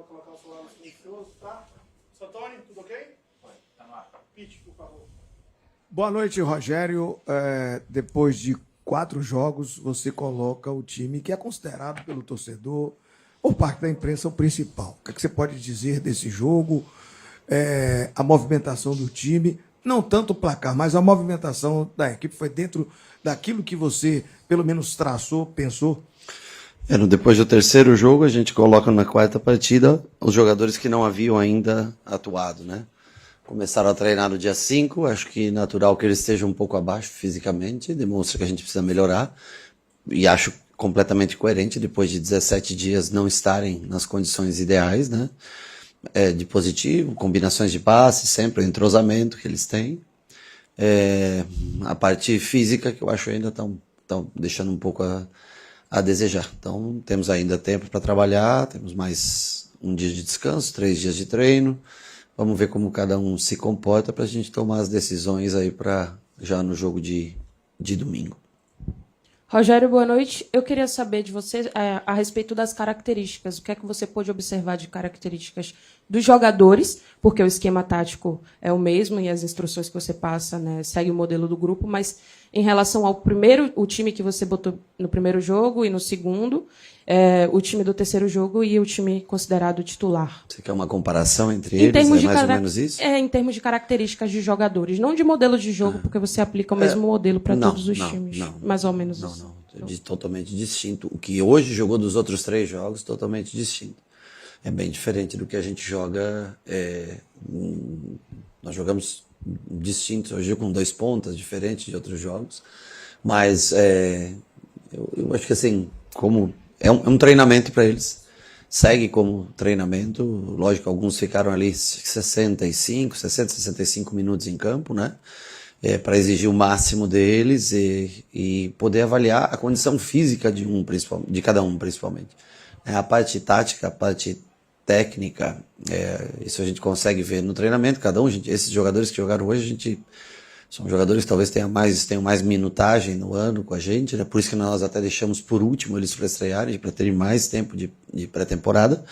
colocar o celular no silencioso, tá? Santoni, tudo ok? Tá no ar. Pete, por favor. Boa noite, Rogério. Depois de 4 jogos, você coloca o time que é considerado pelo torcedor, ou parte da imprensa, o principal. O que você pode dizer desse jogo, a movimentação do time, não tanto o placar, mas a movimentação da equipe foi dentro daquilo que você, pelo menos, traçou, pensou? Depois do terceiro jogo, a gente coloca na quarta partida os jogadores que não haviam ainda atuado, né? Começaram a treinar no dia 5, acho que natural que eles estejam um pouco abaixo fisicamente, demonstra que a gente precisa melhorar, e acho completamente coerente, depois de 17 dias não estarem nas condições ideais, né? De positivo, combinações de passes, sempre o entrosamento que eles têm. A parte física, que eu acho ainda estão deixando um pouco a desejar. Então, temos ainda tempo para trabalhar, temos mais um dia de descanso, 3 dias de treino. Vamos ver como cada um se comporta para a gente tomar as decisões aí para já no jogo de domingo. Rogério, boa noite. Eu queria saber de você a respeito das características. O que é que você pôde observar de características dos jogadores, porque o esquema tático é o mesmo e as instruções que você passa, né, segue o modelo do grupo, mas em relação ao o time que você botou no primeiro jogo e no segundo, o time do terceiro jogo e o time considerado titular. Você quer uma comparação entre eles? Mais ou menos isso? Em termos de características de jogadores, não de modelo de jogo, porque você aplica o mesmo modelo para todos os times. Mais ou menos isso. Não. Totalmente distinto. O que hoje jogou dos outros 3 jogos, totalmente distinto. É bem diferente do que a gente joga. Nós jogamos distintos hoje com 2 pontas, diferente de outros jogos. Mas eu acho que assim, como é um treinamento para eles, segue como treinamento. Lógico, alguns ficaram ali 65 minutos em campo, né? Para exigir o máximo deles e poder avaliar a condição física de cada um, principalmente. A parte tática, a parte técnica, isso a gente consegue ver no treinamento. Cada um, esses jogadores que jogaram hoje, são jogadores que talvez tenham mais minutagem no ano com a gente, né? Por isso que nós até deixamos por último eles para estrearem, para terem mais tempo de pré-temporada.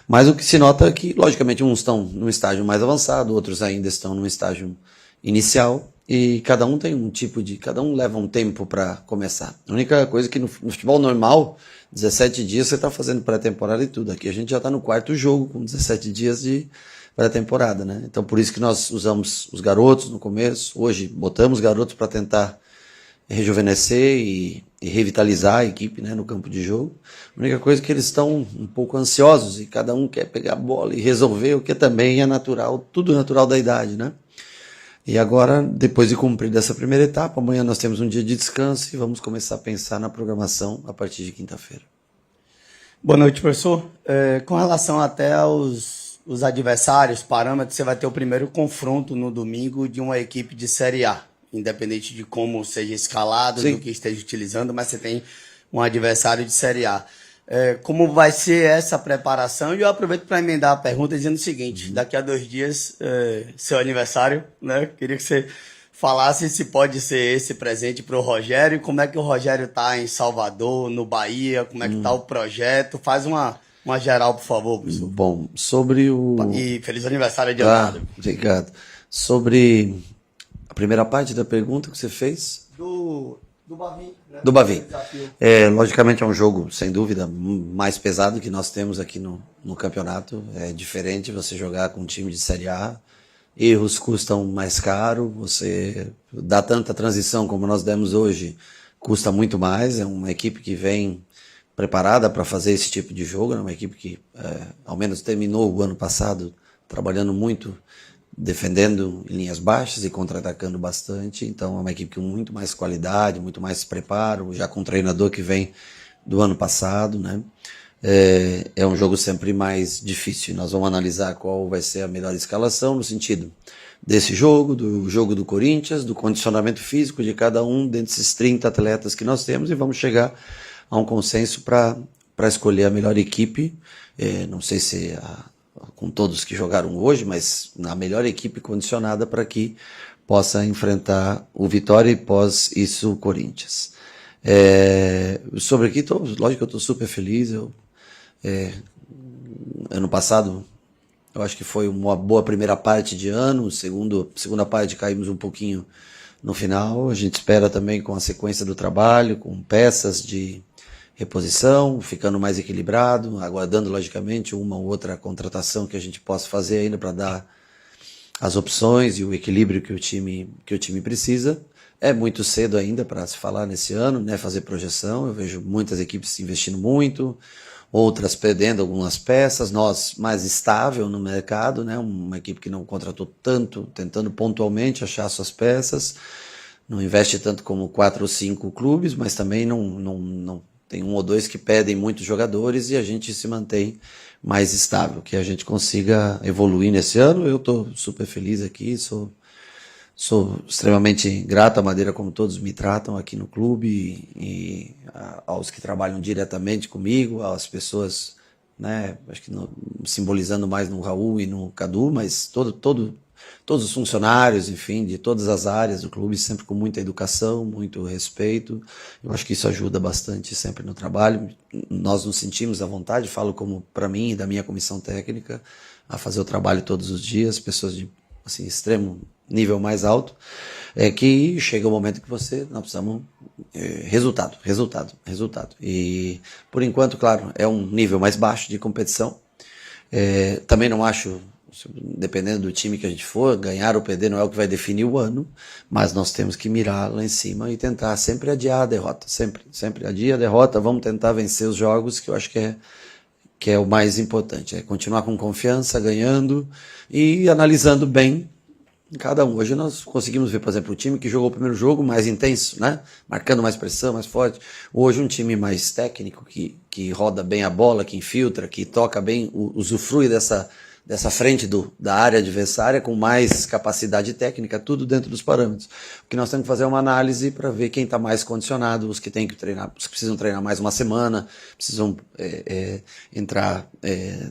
Mas o que se nota é que, logicamente, uns estão num estágio mais avançado, outros ainda estão num estágio inicial, e cada um tem cada um leva um tempo para começar. A única coisa é que no futebol normal, 17 dias você está fazendo pré-temporada e tudo. Aqui a gente já está no 4º jogo, com 17 dias de pré-temporada, né? Então por isso que nós usamos os garotos no começo. Hoje botamos garotos para tentar rejuvenescer e revitalizar a equipe, né, no campo de jogo. A única coisa é que eles estão um pouco ansiosos e cada um quer pegar a bola e resolver, o que também é natural, tudo natural da idade, né? E agora, depois de cumprir dessa primeira etapa, amanhã nós temos um dia de descanso e vamos começar a pensar na programação a partir de quinta-feira. Boa noite, professor. Com relação até aos adversários, parâmetros, você vai ter o primeiro confronto no domingo de uma equipe de Série A, independente de como seja escalado, Sim, do que esteja utilizando, mas você tem um adversário de Série A. Como vai ser essa preparação? E eu aproveito para emendar a pergunta dizendo o seguinte, daqui a 2 dias, seu aniversário, né? Queria que você falasse se pode ser esse presente para o Rogério, como é que o Rogério está em Salvador, no Bahia, como é que está o projeto, faz uma geral, por favor, professor. Bom, sobre o... E feliz aniversário adiantado. Obrigado. Sobre a primeira parte da pergunta que você fez... Do Bavi, né? Do Bavi. Logicamente é um jogo, sem dúvida, mais pesado que nós temos aqui no campeonato. É diferente você jogar com um time de Série A. Erros custam mais caro. Você dá tanta transição como nós demos hoje, custa muito mais. É uma equipe que vem preparada para fazer esse tipo de jogo. É uma equipe que, ao menos, terminou o ano passado trabalhando muito, defendendo em linhas baixas e contra-atacando bastante. Então é uma equipe com muito mais qualidade, muito mais preparo, já com um treinador que vem do ano passado, né? É um jogo sempre mais difícil. Nós vamos analisar qual vai ser a melhor escalação no sentido desse jogo, do jogo do Corinthians, do condicionamento físico de cada um desses 30 atletas que nós temos, e vamos chegar a um consenso para escolher a melhor equipe. Não sei se com todos que jogaram hoje, mas na melhor equipe condicionada para que possa enfrentar o Vitória e pós isso o Corinthians. Sobre aqui, lógico que eu estou super feliz. ano passado, eu acho que foi uma boa primeira parte de ano, segunda parte caímos um pouquinho no final. A gente espera também com a sequência do trabalho, com peças de reposição, ficando mais equilibrado, aguardando logicamente uma ou outra contratação que a gente possa fazer ainda para dar as opções e o equilíbrio que o time precisa. É muito cedo ainda para se falar nesse ano, né, fazer projeção. Eu vejo muitas equipes investindo muito, outras perdendo algumas peças, nós mais estável no mercado, né, uma equipe que não contratou tanto, tentando pontualmente achar suas peças, não investe tanto como 4 ou 5 clubes, mas também não tem 1 ou 2 que pedem muitos jogadores e a gente se mantém mais estável, que a gente consiga evoluir nesse ano. Eu estou super feliz aqui, sou extremamente grato à maneira como todos me tratam aqui no clube e aos que trabalham diretamente comigo, às pessoas, né, acho que simbolizando mais no Raul e no Cadu, mas todos os funcionários, enfim, de todas as áreas do clube, sempre com muita educação, muito respeito. Eu acho que isso ajuda bastante sempre no trabalho. Nós nos sentimos à vontade, falo como para mim e da minha comissão técnica, a fazer o trabalho todos os dias, pessoas de assim, extremo nível mais alto, que chega o momento que nós precisamos resultado. E, por enquanto, claro, é um nível mais baixo de competição. Também não acho, dependendo do time que a gente for, ganhar ou perder não é o que vai definir o ano, mas nós temos que mirar lá em cima e tentar sempre adiar a derrota, sempre adiar a derrota, vamos tentar vencer os jogos, que eu acho que é o mais importante, é continuar com confiança, ganhando e analisando bem cada um. Hoje nós conseguimos ver, por exemplo, o time que jogou o primeiro jogo mais intenso, né? Marcando mais pressão, mais forte. Hoje um time mais técnico, que roda bem a bola, que infiltra, que toca bem, usufrui dessa frente da área adversária com mais capacidade técnica, tudo dentro dos parâmetros. O que nós temos que fazer é uma análise para ver quem está mais condicionado, os que têm que treinar, os que precisam treinar mais uma semana, precisam entrar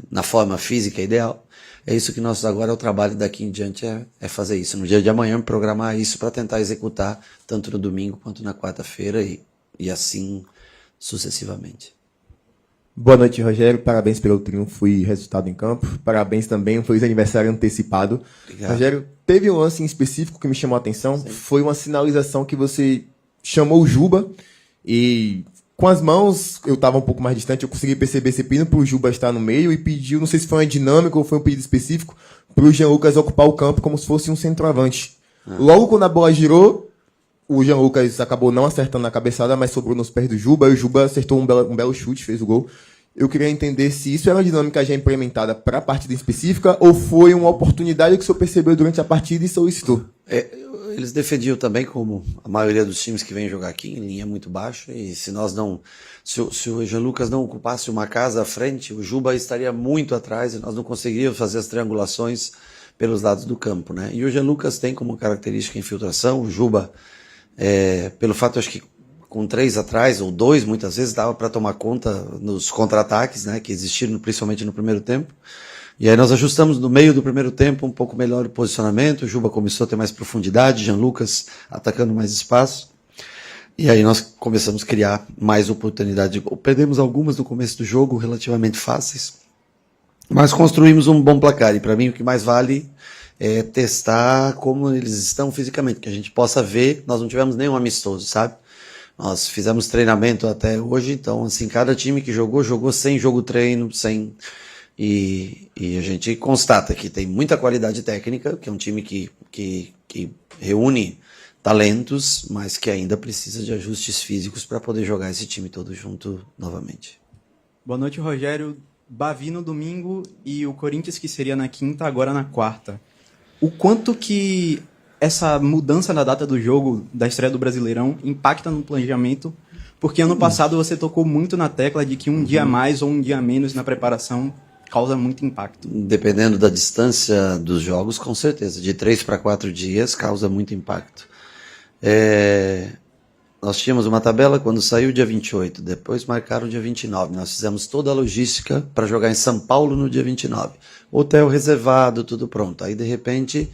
na forma física ideal. É isso que nós agora, o trabalho daqui em diante é fazer isso. No dia de amanhã, programar isso para tentar executar tanto no domingo quanto na quarta-feira e assim sucessivamente. Boa noite, Rogério. Parabéns pelo triunfo e resultado em campo. Parabéns também, um feliz aniversário antecipado. Obrigado. Rogério, teve um lance em específico que me chamou a atenção. Sim. Foi uma sinalização que você chamou o Juba e com as mãos, eu estava um pouco mais distante, eu consegui perceber você pedindo para o Juba estar no meio e pediu, não sei se foi uma dinâmica ou foi um pedido específico, para o Jean Lucas ocupar o campo como se fosse um centroavante. Logo quando a bola girou, o Jean Lucas acabou não acertando na cabeçada, mas sobrou nos pés do Juba, e o Juba acertou um belo chute, fez o gol. Eu queria entender se isso era uma dinâmica já implementada para a partida específica ou foi uma oportunidade que o senhor percebeu durante a partida e solicitou. Eles defendiam também, como a maioria dos times que vêm jogar aqui, em linha muito baixa, e se o Jean Lucas não ocupasse uma casa à frente, o Juba estaria muito atrás e nós não conseguiríamos fazer as triangulações pelos lados do campo, né? E o Jean Lucas tem como característica a infiltração, o Juba, pelo fato, acho que com 3 atrás, ou 2, muitas vezes, dava para tomar conta nos contra-ataques, né, que existiram principalmente no primeiro tempo. E aí nós ajustamos no meio do primeiro tempo um pouco melhor o posicionamento, o Juba começou a ter mais profundidade, Jean Lucas atacando mais espaço, e aí nós começamos a criar mais oportunidade de gol. Perdemos algumas no começo do jogo, relativamente fáceis, mas construímos um bom placar, e para mim o que mais vale é testar como eles estão fisicamente, que a gente possa ver. Nós não tivemos nenhum amistoso, sabe? Nós fizemos treinamento até hoje, então assim, cada time que jogou sem jogo treino, e a gente constata que tem muita qualidade técnica, que é um time que reúne talentos, mas que ainda precisa de ajustes físicos para poder jogar esse time todo junto novamente. Boa noite, Rogério. Bavi no domingo e o Corinthians, que seria na quinta, agora na quarta. O quanto que essa mudança na data do jogo, da estreia do Brasileirão, impacta no planejamento? Porque ano passado você tocou muito na tecla de que um dia a mais ou um dia a menos na preparação causa muito impacto. Dependendo da distância dos jogos, com certeza. De 3 para 4 dias causa muito impacto. Nós tínhamos uma tabela quando saiu dia 28, depois marcaram o dia 29. Nós fizemos toda a logística para jogar em São Paulo no dia 29. Hotel reservado, tudo pronto. Aí, de repente,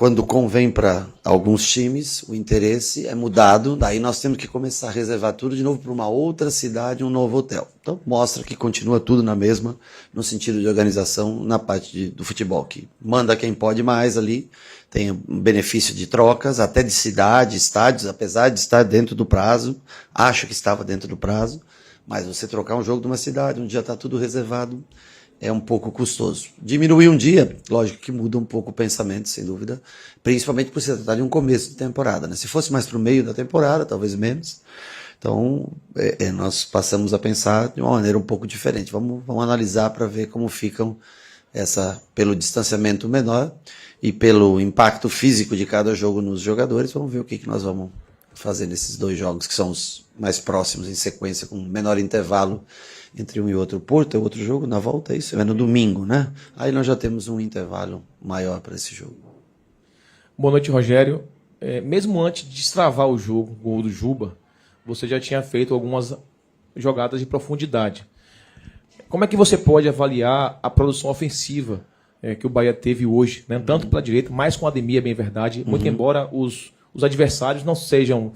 quando convém para alguns times, o interesse é mudado, daí nós temos que começar a reservar tudo de novo para uma outra cidade, um novo hotel. Então mostra que continua tudo na mesma, no sentido de organização, na parte do futebol, que manda quem pode mais ali, tem um benefício de trocas, até de cidade, estádios, apesar de estar dentro do prazo, acho que estava dentro do prazo, mas você trocar um jogo de uma cidade, onde já está tudo reservado, é um pouco custoso. Diminuir um dia, lógico que muda um pouco o pensamento, sem dúvida, principalmente por se tratar de um começo de temporada, né? Se fosse mais para o meio da temporada, talvez menos. Então, nós passamos a pensar de uma maneira um pouco diferente. Vamos analisar para ver como ficam pelo distanciamento menor e pelo impacto físico de cada jogo nos jogadores. Vamos ver o que nós vamos fazer nesses 2 jogos, que são os mais próximos em sequência, com menor intervalo entre um e outro. O Porto é outro jogo, na volta é isso, é no domingo, né? Aí nós já temos um intervalo maior para esse jogo. Boa noite, Rogério. Mesmo antes de destravar o jogo, o gol do Juba, você já tinha feito algumas jogadas de profundidade. Como é que você pode avaliar a produção ofensiva que o Bahia teve hoje, né? Tanto pela direita, mais com a Ademir, é bem verdade, muito embora os adversários não sejam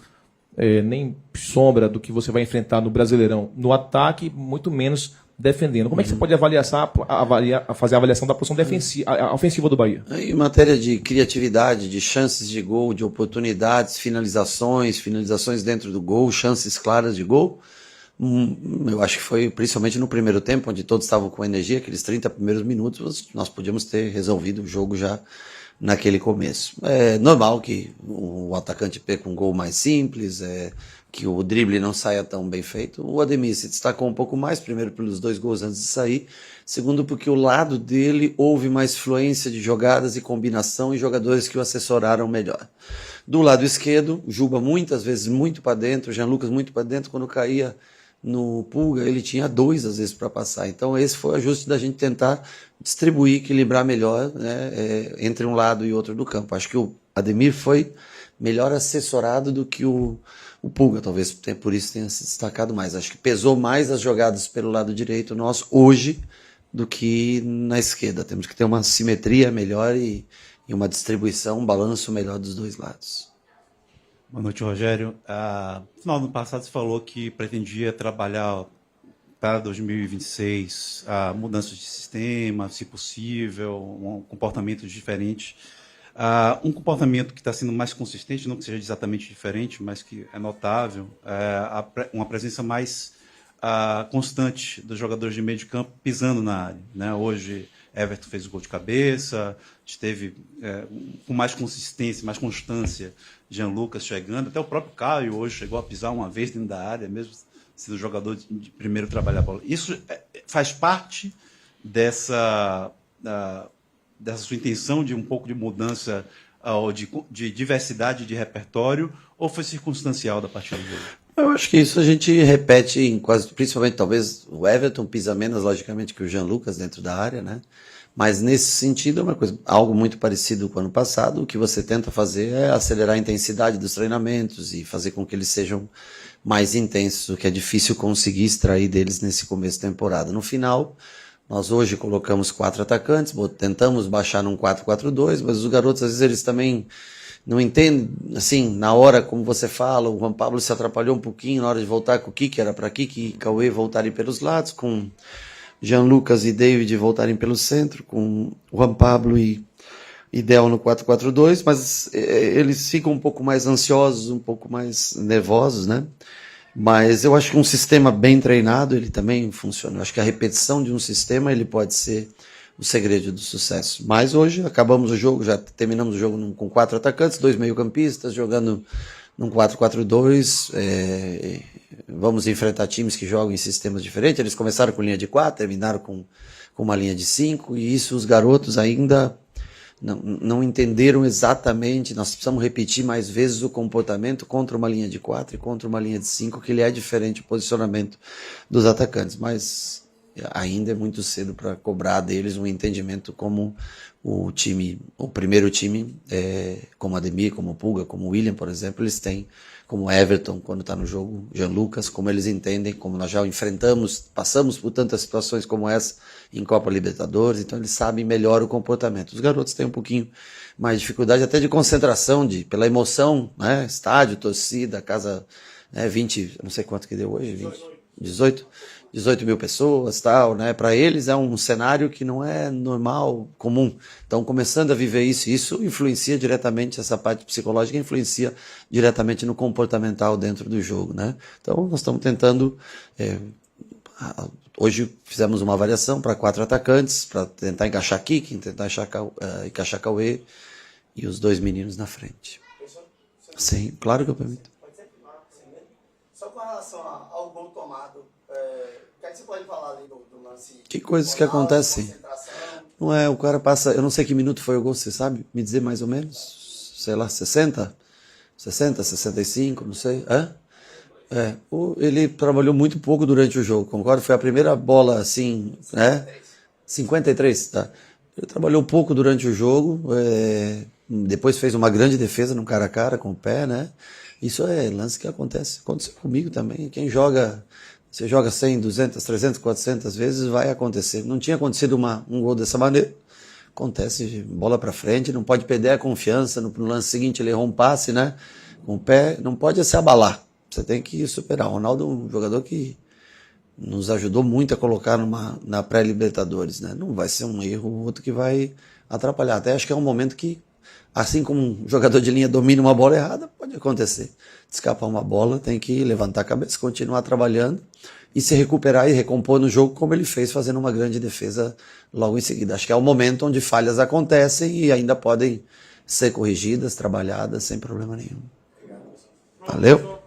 nem sombra do que você vai enfrentar no Brasileirão no ataque, muito menos defendendo. Como é que você pode fazer a avaliação da posição ofensiva do Bahia? Em matéria de criatividade, de chances de gol, de oportunidades, finalizações dentro do gol, chances claras de gol, eu acho que foi principalmente no primeiro tempo, onde todos estavam com energia, aqueles 30 primeiros minutos, nós podíamos ter resolvido o jogo já naquele começo. É normal que o atacante perca um gol mais simples, que o drible não saia tão bem feito. O Ademir se destacou um pouco mais, primeiro pelos 2 gols antes de sair, segundo porque o lado dele houve mais fluência de jogadas e combinação e jogadores que o assessoraram melhor. Do lado esquerdo, o Juba muitas vezes muito para dentro, o Jean Lucas muito para dentro, quando caía no Pulga, ele tinha 2 às vezes para passar. Então esse foi o ajuste da gente tentar distribuir, equilibrar melhor, né, entre um lado e outro do campo. Acho que o Ademir foi melhor assessorado do que o Pulga, talvez por isso tenha se destacado mais. Acho que pesou mais as jogadas pelo lado direito nosso hoje do que na esquerda. Temos que ter uma simetria melhor e uma distribuição, um balanço melhor dos 2 lados. Boa noite, Rogério. No final do ano passado você falou que pretendia trabalhar para 2026 a mudança de sistema, se possível, um comportamento diferente. Um comportamento que está sendo mais consistente, não que seja exatamente diferente, mas que é notável, uma presença mais constante dos jogadores de meio de campo pisando na área, né? Hoje, Everton fez o gol de cabeça, esteve com mais consistência, mais constância, Jean Lucas chegando, até o próprio Caio hoje chegou a pisar uma vez dentro da área, mesmo sendo jogador de primeiro trabalhar a bola. Isso faz parte dessa sua intenção de um pouco de mudança ou de diversidade de repertório, ou foi circunstancial da partida do jogo? Eu acho que isso a gente repete em quase, principalmente talvez o Everton pisa menos, logicamente, que o Jean Lucas dentro da área, né? Mas nesse sentido é uma coisa, algo muito parecido com o ano passado. O que você tenta fazer é acelerar a intensidade dos treinamentos e fazer com que eles sejam mais intensos, o que é difícil conseguir extrair deles nesse começo de temporada. No final, nós hoje colocamos 4 atacantes, tentamos baixar num 4-4-2, mas os garotos às vezes eles também não entendem, assim, na hora como você fala, o Juan Pablo se atrapalhou um pouquinho na hora de voltar com o Kiki, era para Kiki e Cauê voltarem pelos lados, com Jean Lucas e David voltarem pelo centro, com Juan Pablo e Del no 4-4-2, mas eles ficam um pouco mais ansiosos, um pouco mais nervosos, né? Mas eu acho que um sistema bem treinado, ele também funciona. Eu acho que a repetição de um sistema, ele pode ser o segredo do sucesso. Mas hoje acabamos o jogo, já terminamos o jogo com 4 atacantes, 2 meio-campistas, jogando num 4-4-2. Vamos enfrentar times que jogam em sistemas diferentes. Eles começaram com linha de 4, terminaram com uma linha de 5, e isso os garotos ainda não entenderam exatamente. Nós precisamos repetir mais vezes o comportamento contra uma linha de 4 e contra uma linha de 5, que ele é diferente o posicionamento dos atacantes. Mas ainda é muito cedo para cobrar deles um entendimento como o time, o primeiro time, como Ademir, como Pulga, como William, por exemplo, eles têm, como Everton, quando está no jogo, Jean Lucas, como eles entendem, como nós já enfrentamos, passamos por tantas situações como essa em Copa Libertadores, então eles sabem melhor o comportamento. Os garotos têm um pouquinho mais de dificuldade até de concentração, pela emoção, né? Estádio, torcida, casa, 20, não sei quanto que deu hoje, 18 mil pessoas, tal, né? Para eles é um cenário que não é normal, comum. Estão começando a viver isso, e isso influencia diretamente, essa parte psicológica influencia diretamente no comportamental dentro do jogo, né? Então nós estamos tentando, hoje fizemos uma variação para 4 atacantes, para tentar encaixar Kiki, tentar encaixar Cauê e os 2 meninos na frente. Sim, claro que eu permito. Só com relação ao gol tomado, o que é que você pode falar ali do lance? Que coisas que acontecem? Não é, o cara passa, eu não sei que minuto foi o gol, você sabe? Me dizer mais ou menos? Sei lá, 60, 65, não sei. Ele trabalhou muito pouco durante o jogo, concordo? Foi a primeira bola assim, né? 53, tá? Ele trabalhou pouco durante o jogo, depois fez uma grande defesa no cara a cara com o pé, né? Isso é lance que acontece. Aconteceu comigo também. Quem joga, você joga 100, 200, 300, 400 vezes, vai acontecer. Não tinha acontecido um gol dessa maneira. Acontece, bola para frente, não pode perder a confiança. No lance seguinte ele errou um passe, né? Com o pé, não pode se abalar. Você tem que superar. O Ronaldo é um jogador que nos ajudou muito a colocar na pré-Libertadores, né? Não vai ser um erro ou outro que vai atrapalhar. Até acho que é um momento que, assim como um jogador de linha domina uma bola errada, pode acontecer. Escapar uma bola, tem que levantar a cabeça, continuar trabalhando e se recuperar e recompor no jogo, como ele fez, fazendo uma grande defesa logo em seguida. Acho que é o momento onde falhas acontecem e ainda podem ser corrigidas, trabalhadas, sem problema nenhum. Valeu?